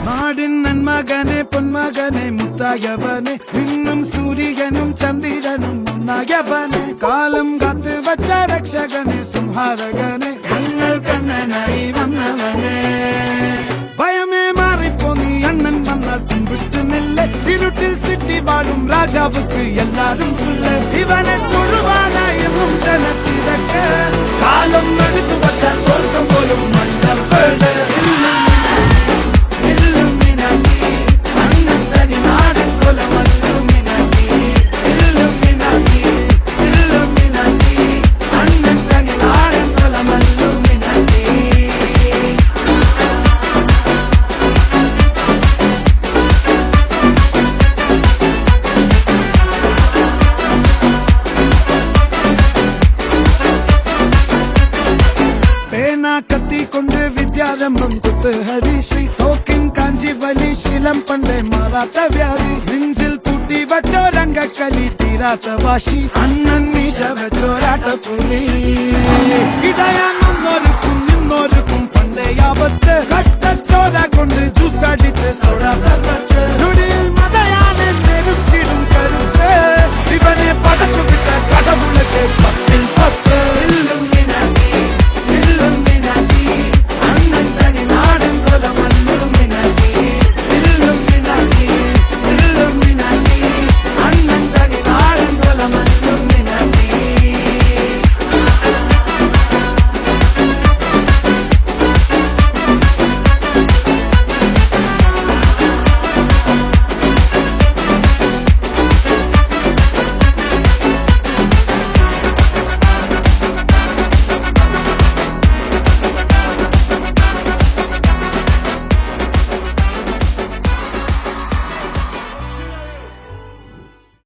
നാടിൻ നന്മകനെ പൊന്മകനെ മുത്തായവനെ നിന്നും സൂര്യനും ചന്ദ്രനും ഒന്നായവനെ കാലം കാത്ത് വച്ച രക്ഷകനെ സംഹാരകനെ ഞങ്ങൾ കണ്ണനായി വന്നവനെ ഭയമേ മാറിപ്പോ നീ അണ്ണൻ വന്നാൽ തുമ്പിട്ടുന്നില്ല ഇരുട്ടിൽ സിറ്റി വാഴും രാജാവുക്ക് എല്ലാരും സുല്ല ഇവനെ തൊഴുവാനായും ജനത്തിരക്ക് കാലം എടുത്തു വച്ചാൽ സ്വർഗം പോലും മണ്ണപ്പേട് കത്തിക്കൊണ്ട് വിദ്യാരംഭം കുത്ത് ഹരിശ്രീ തോക്കിൻ കാഞ്ചി വലി ശീലം പണ്ടേ മാറാത്ത വ്യാധി നെഞ്ചിൽ പൂട്ടി വച്ചോരംഗക്കലി തീരാത്ത വാശി അണ്ണൻ മീശ വെച്ചോരാട്ട പുലി ഇടയാന്നൊരുക്കും നിന്നൊരുക്കും പണ്ടേ ആപത്ത് കട്ടച്ചോര കൊണ്ട് ജ്യൂസ് അടിച്ച് സോഡാ